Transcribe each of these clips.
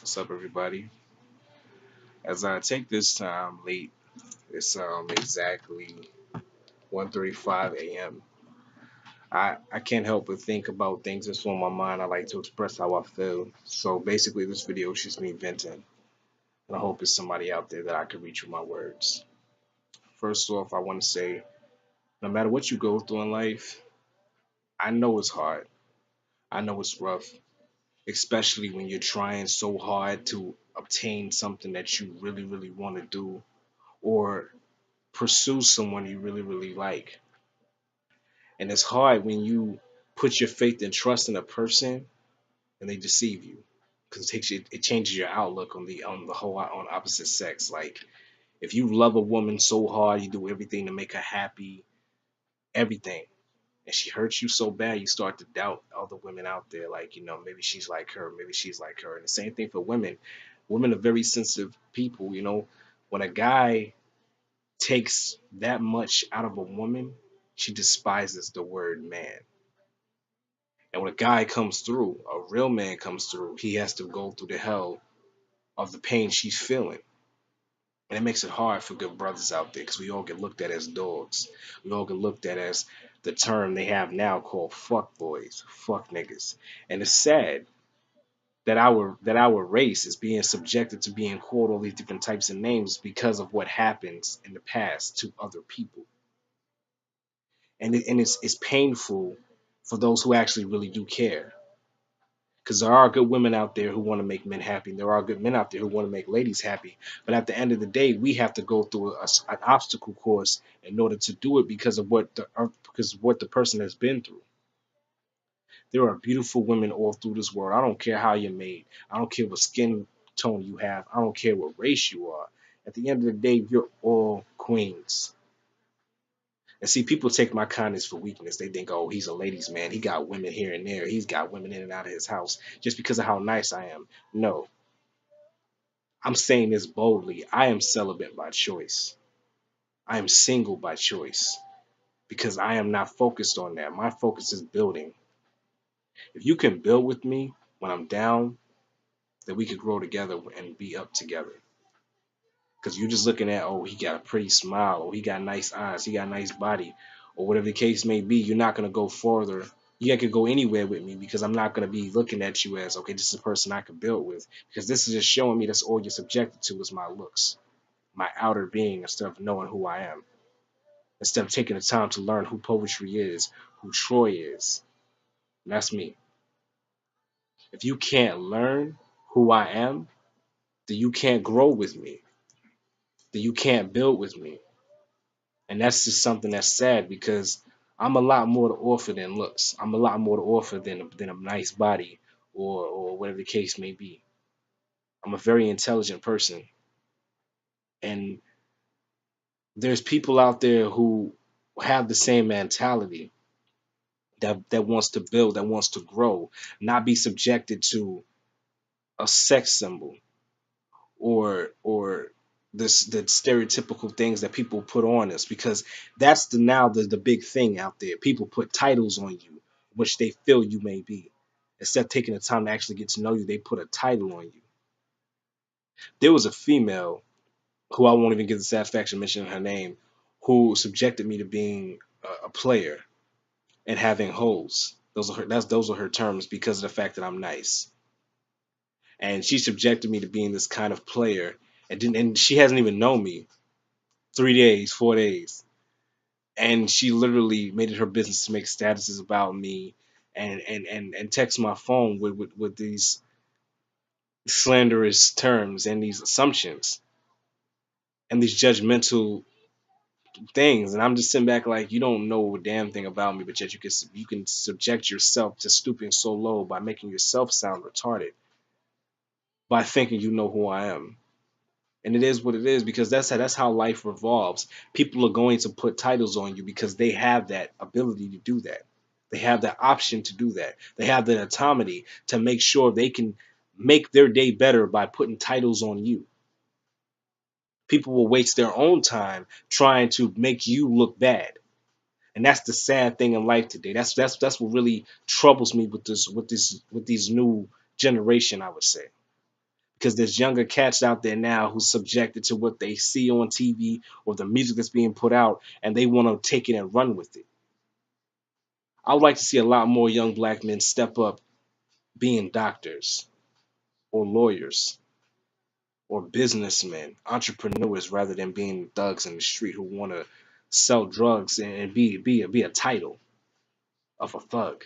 What's up, everybody? As I take this time late, it's exactly 1:35 a.m. I can't help but think about things that's on my mind. I like to express how I feel. So basically, this video is just me venting, and I hope there's somebody out there that I can reach with my words. First off, I want to say, no matter what you go through in life, I know it's hard. I know it's rough, especially when you're trying so hard to obtain something that you really, really want to do or pursue someone you really, really like. And it's hard when you put your faith and trust in a person and they deceive you because it changes your outlook on the whole on opposite sex. Like if you love a woman so hard, you do everything to make her happy, everything, and she hurts you so bad, you start to doubt other women out there. Like maybe she's like her, maybe she's like her. And the same thing for women. Women are very sensitive people. When a guy takes that much out of a woman, she despises the word man. And when a guy comes through, a real man comes through, he has to go through the hell of the pain she's feeling. And it makes it hard for good brothers out there because we all get looked at as dogs. We all get looked at as the term they have now called fuck boys, fuck niggas. And it's sad that our race is being subjected to being called all these different types of names because of what happens in the past to other people. And it's painful for those who actually really do care. Because there are good women out there who want to make men happy. And there are good men out there who want to make ladies happy. But at the end of the day, we have to go through an obstacle course in order to do it because of what the person has been through. There are beautiful women all through this world. I don't care how you're made. I don't care what skin tone you have. I don't care what race you are. At the end of the day, you're all queens. And see, people take my kindness for weakness. They think, oh, he's a ladies' man. He got women here and there. He's got women in and out of his house just because of how nice I am. No, I'm saying this boldly. I am celibate by choice. I am single by choice because I am not focused on that. My focus is building. If you can build with me when I'm down, then we could grow together and be up together. Because you're just looking at, oh, he got a pretty smile, or he got nice eyes, he got a nice body, or whatever the case may be, you're not going to go further. You can go anywhere with me because I'm not going to be looking at you as, okay, this is a person I could build with. Because this is just showing me that's all you're subjected to is my looks, my outer being, instead of knowing who I am. Instead of taking the time to learn who poetry is, who Troy is. And that's me. If you can't learn who I am, then you can't grow with me. Then you can't build with me. And that's just something that's sad because I'm a lot more to offer than looks. I'm a lot more to offer than a nice body or whatever the case may be. I'm a very intelligent person. And there's people out there who have the same mentality that wants to build, that wants to grow, not be subjected to a sex symbol or this the stereotypical things that people put on us because that's the big thing out there. People put titles on you, which they feel you may be. Instead of taking the time to actually get to know you, they put a title on you. There was a female who I won't even give the satisfaction of mentioning her name, who subjected me to being a player and having holes. Those are her terms because of the fact that I'm nice. And she subjected me to being this kind of player and she hasn't even known me 3 days, 4 days, and she literally made it her business to make statuses about me and text my phone with these slanderous terms and these assumptions and these judgmental things. And I'm just sitting back like, you don't know a damn thing about me, but yet you can subject yourself to stooping so low by making yourself sound retarded by thinking you know who I am. And it is what it is because that's how life revolves. People are going to put titles on you because they have that ability to do that. They have that option to do that. They have the autonomy to make sure they can make their day better by putting titles on you. People will waste their own time trying to make you look bad. And that's the sad thing in life today. That's what really troubles me with these new generation, I would say. because there's younger cats out there now who's subjected to what they see on TV or the music that's being put out, and they want to take it and run with it. I would like to see a lot more young black men step up being doctors or lawyers or businessmen, entrepreneurs, rather than being thugs in the street who want to sell drugs and be a title of a thug.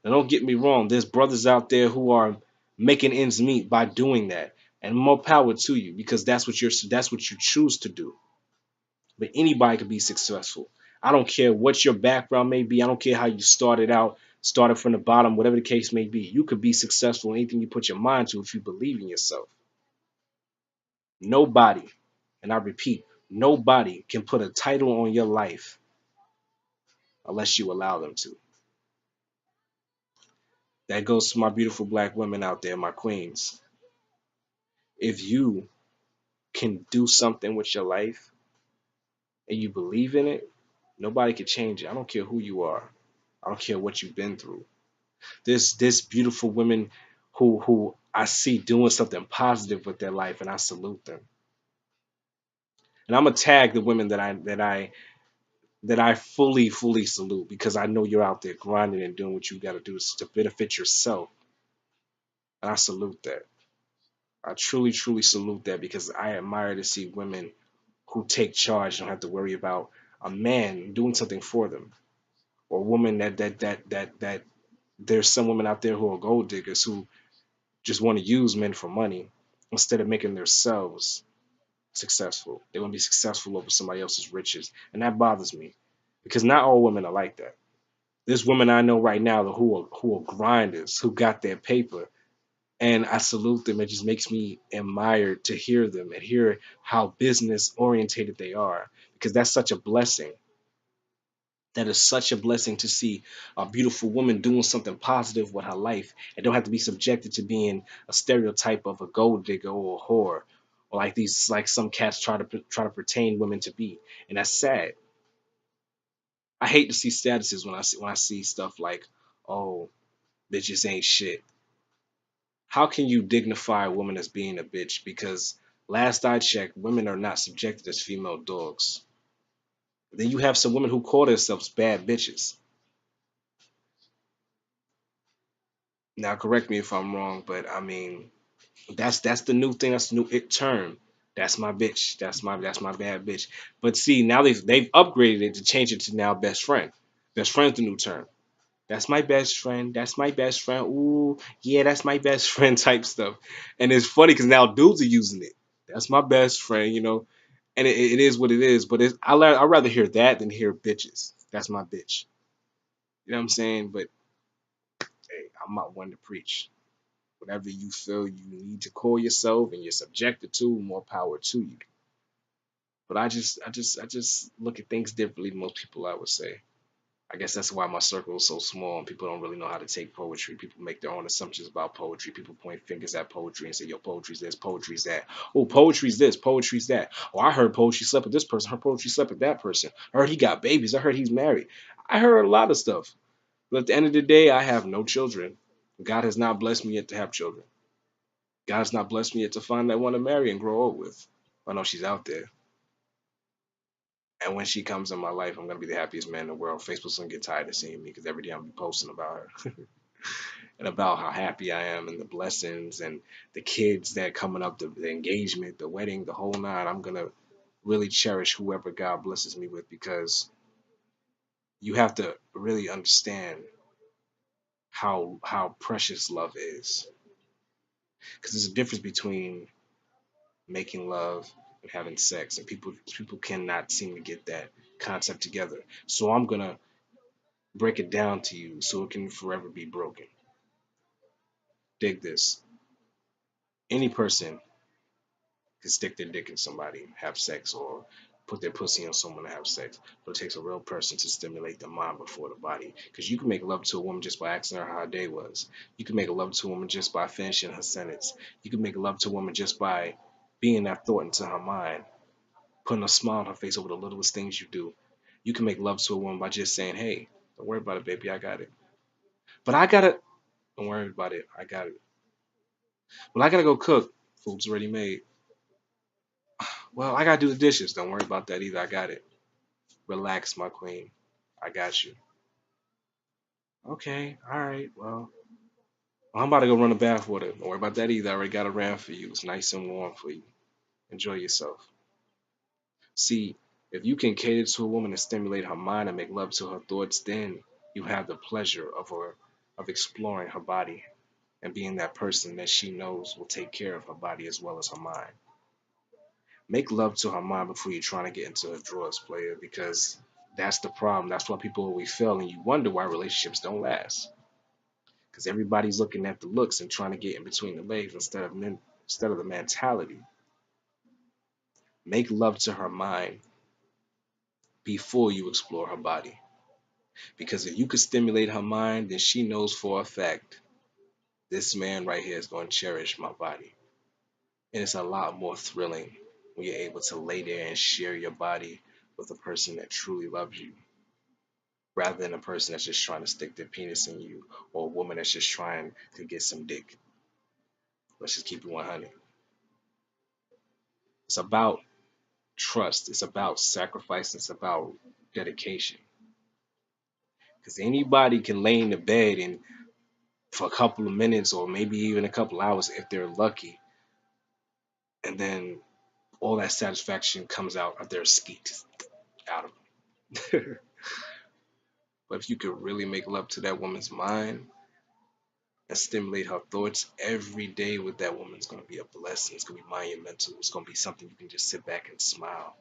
Now, don't get me wrong. There's brothers out there who are making ends meet by doing that, and more power to you because that's what you choose to do. But anybody can be successful. I don't care what your background may be. I don't care how you started out, started from the bottom, whatever the case may be. You could be successful in anything you put your mind to if you believe in yourself. Nobody, and I repeat, nobody can put a title on your life unless you allow them to. That goes to my beautiful black women out there, my queens. If you can do something with your life and you believe in it, nobody can change it. I don't care who you are. I don't care what you've been through. There's beautiful women who I see doing something positive with their life, and I salute them. And I'm gonna tag the women that I fully salute because I know you're out there grinding and doing what you got to do to benefit yourself, and I salute that. I truly salute that because I admire to see women who take charge, don't have to worry about a man doing something for them, or a woman that there's some women out there who are gold diggers who just want to use men for money instead of making themselves successful. They want to be successful over somebody else's riches, and that bothers me because not all women are like that. There's women I know right now who are grinders, who got their paper, and I salute them. It just makes me admired to hear them and hear how business orientated they are, because that's such a blessing. That is such a blessing to see a beautiful woman doing something positive with her life and don't have to be subjected to being a stereotype of a gold digger or a whore, or like these like some cats try to pertain women to be, and that's sad. I hate to see statuses when I see stuff like, oh, bitches ain't shit. How can you dignify a woman as being a bitch? Because last I checked, women are not subjected as female dogs. Then you have some women who call themselves bad bitches. Now, correct me if I'm wrong, but I mean, that's the new thing. That's the new it term. That's my bitch. That's my bad bitch. But see, now they've upgraded it to change it to now best friend. Best friend's the new term. That's my best friend. That's my best friend. Ooh, yeah, that's my best friend type stuff. And it's funny because now dudes are using it. That's my best friend. And it is what it is. But I'd rather hear that than hear bitches. That's my bitch. You know what I'm saying? But hey, I'm not one to preach. Whatever you feel you need to call yourself and you're subjected to, more power to you. But I just look at things differently than most people, I would say. I guess that's why my circle is so small and people don't really know how to take poetry. People make their own assumptions about poetry. People point fingers at poetry and say, yo, poetry's this, poetry's that. Oh, poetry's this, poetry's that. Oh, I heard poetry slept with this person. I heard poetry slept with that person. I heard he got babies. I heard he's married. I heard a lot of stuff. But at the end of the day, I have no children. God has not blessed me yet to have children. God has not blessed me yet to find that one to marry and grow old with. I know she's out there. And when she comes in my life, I'm gonna be the happiest man in the world. Facebook's gonna get tired of seeing me because every day I'm be posting about her and about how happy I am and the blessings and the kids that coming up, the engagement, the wedding, the whole nine. I'm gonna really cherish whoever God blesses me with because you have to really understand how precious love is. Because there's a difference between making love and having sex, and people cannot seem to get that concept together. So I'm gonna break it down to you so it can forever be broken. Dig this. Any person can stick their dick in somebody, have sex, or put their pussy on someone to have sex. But it takes a real person to stimulate the mind before the body. Because you can make love to a woman just by asking her how her day was. You can make love to a woman just by finishing her sentence. You can make love to a woman just by being that thought into her mind, putting a smile on her face over the littlest things you do. You can make love to a woman by just saying, hey, don't worry about it, baby, I got it. But I got it. Don't worry about it, I got it. Well, I gotta go cook. Food's already made. Well, I gotta do the dishes. Don't worry about that either. I got it. Relax, my queen. I got you. Okay, all right. Well, I'm about to go run a bath water. Don't worry about that either. I already got a ram for you. It's nice and warm for you. Enjoy yourself. See, if you can cater to a woman and stimulate her mind and make love to her thoughts, then you have the pleasure of exploring her body and being that person that she knows will take care of her body as well as her mind. Make love to her mind before you're trying to get into her drawers, player, because that's the problem. That's why people always fail, and you wonder why relationships don't last. Because everybody's looking at the looks and trying to get in between the legs instead of the mentality. Make love to her mind before you explore her body. Because if you could stimulate her mind, then she knows for a fact this man right here is going to cherish my body. And it's a lot more thrilling when you're able to lay there and share your body with a person that truly loves you, rather than a person that's just trying to stick their penis in you, or a woman that's just trying to get some dick. Let's just keep it 100. It's about trust. It's about sacrifice. It's about dedication. Because anybody can lay in the bed and for a couple of minutes or maybe even a couple hours if they're lucky, and then all that satisfaction comes out of their skeet out of them. But if you could really make love to that woman's mind and stimulate her thoughts every day with that woman, it's going to be a blessing. It's going to be monumental. It's going to be something you can just sit back and smile.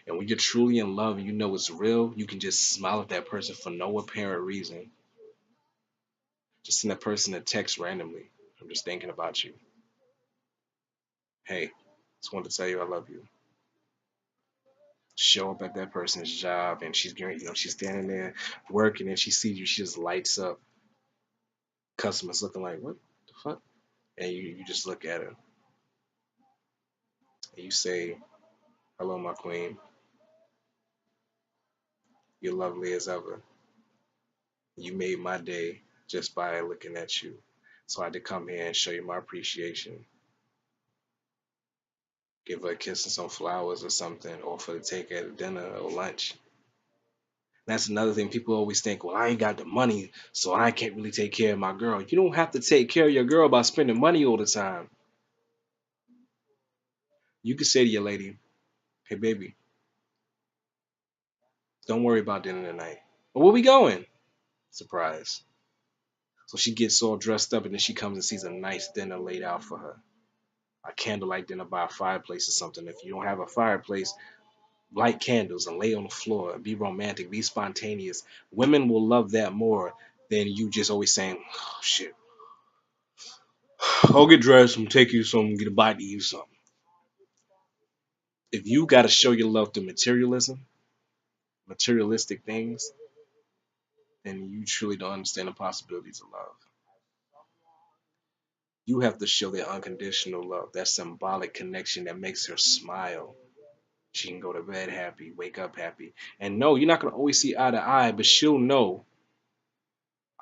And when you're truly in love and you know it's real, you can just smile at that person for no apparent reason. Just send that person a text randomly. I'm just thinking about you. Hey, just wanted to tell you I love you. Show up at that person's job and she's getting, she's standing there working and she sees you, she just lights up. Customers looking like, what the fuck? And you just look at her and you say, hello, my queen. You're lovely as ever. You made my day just by looking at you. So I had to come here and show you my appreciation. Give her a kiss and some flowers or something, or for the take at dinner or lunch. That's another thing. People always think, well, I ain't got the money, so I can't really take care of my girl. You don't have to take care of your girl by spending money all the time. You can say to your lady, hey, baby, don't worry about dinner tonight. Well, where we going? Surprise. So she gets all dressed up and then she comes and sees a nice dinner laid out for her. A candlelight dinner by a fireplace or something. If you don't have a fireplace, light candles and lay on the floor and be romantic, be spontaneous. Women will love that more than you just always saying, oh, shit, I'll get dressed and take you something, get a bite to eat something. If you got to show your love through materialism, materialistic things, then you truly don't understand the possibilities of love. You have to show that unconditional love, that symbolic connection that makes her smile. She can go to bed happy, wake up happy. And no, you're not going to always see eye to eye, but she'll know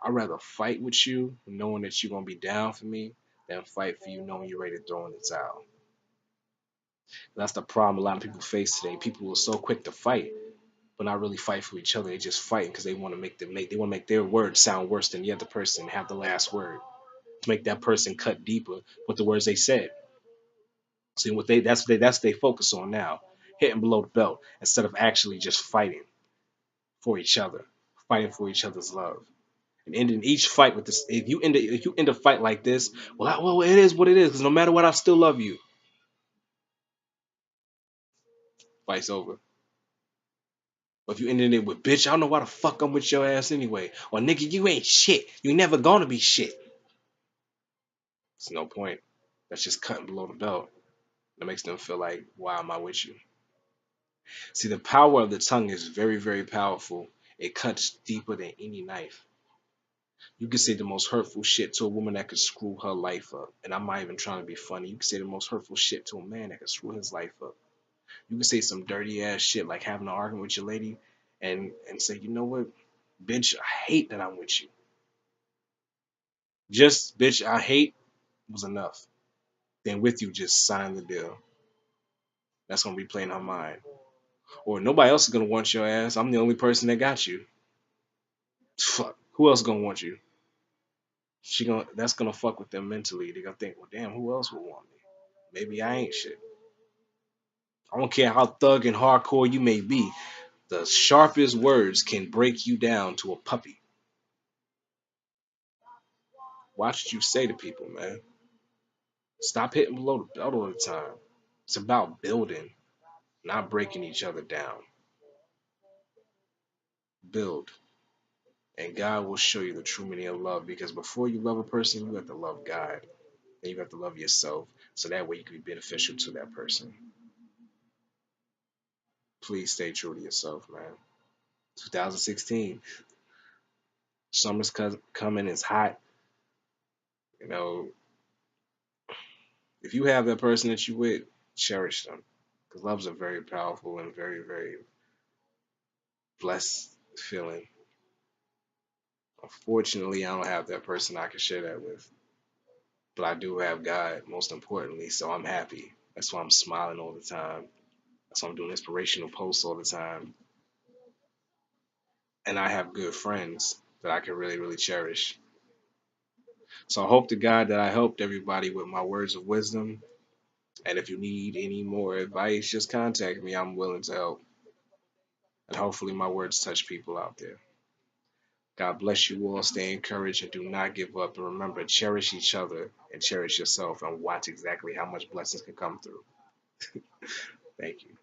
I'd rather fight with you knowing that you're going to be down for me than fight for you knowing you're ready to throw in the towel. That's the problem a lot of people face today. People are so quick to fight, but not really fight for each other. They just fighting because they want to they want to make their words sound worse than the other person and have the last word to make that person cut deeper with the words they said. See what that's what they focus on now, hitting below the belt instead of actually just fighting for each other, fighting for each other's love. And ending each fight with this. If you end a fight like this, well, it is what it is. Because no matter what, I still love you. Fight's over. But if you ended it with, bitch, I don't know why the fuck I'm with your ass anyway. Or nigga, you ain't shit. You never gonna be shit. It's no point. That's just cutting below the belt. That makes them feel like, why am I with you? See, the power of the tongue is very, very powerful. It cuts deeper than any knife. You can say the most hurtful shit to a woman that could screw her life up. And I'm not even trying to be funny. You can say the most hurtful shit to a man that could screw his life up. You can say some dirty ass shit like having an argument with your lady and say, you know what, bitch, I hate that I'm with you. Just bitch, I hate was enough. Then with you, just sign the deal. That's gonna be playing her mind. Or nobody else is gonna want your ass. I'm the only person that got you. Fuck. Who else gonna want you? She gonna that's gonna fuck with them mentally. They gonna think, well, damn, who else would want me? Maybe I ain't shit. I don't care how thug and hardcore you may be. The sharpest words can break you down to a puppy. Watch what you say to people, man. Stop hitting below the belt all the time. It's about building, not breaking each other down. Build. And God will show you the true meaning of love because before you love a person, you have to love God. And you have to love yourself so that way you can be beneficial to that person. Please stay true to yourself, man. 2016, summer's coming, it's hot. You know, if you have that person that you with, cherish them. Because love's a very powerful and very, very blessed feeling. Unfortunately, I don't have that person I can share that with. But I do have God, most importantly, so I'm happy. That's why I'm smiling all the time. That's why I'm doing inspirational posts all the time. And I have good friends that I can really, really cherish. So I hope to God that I helped everybody with my words of wisdom. And if you need any more advice, just contact me. I'm willing to help. And hopefully my words touch people out there. God bless you all. Stay encouraged and do not give up. And remember, cherish each other and cherish yourself and watch exactly how much blessings can come through. Thank you.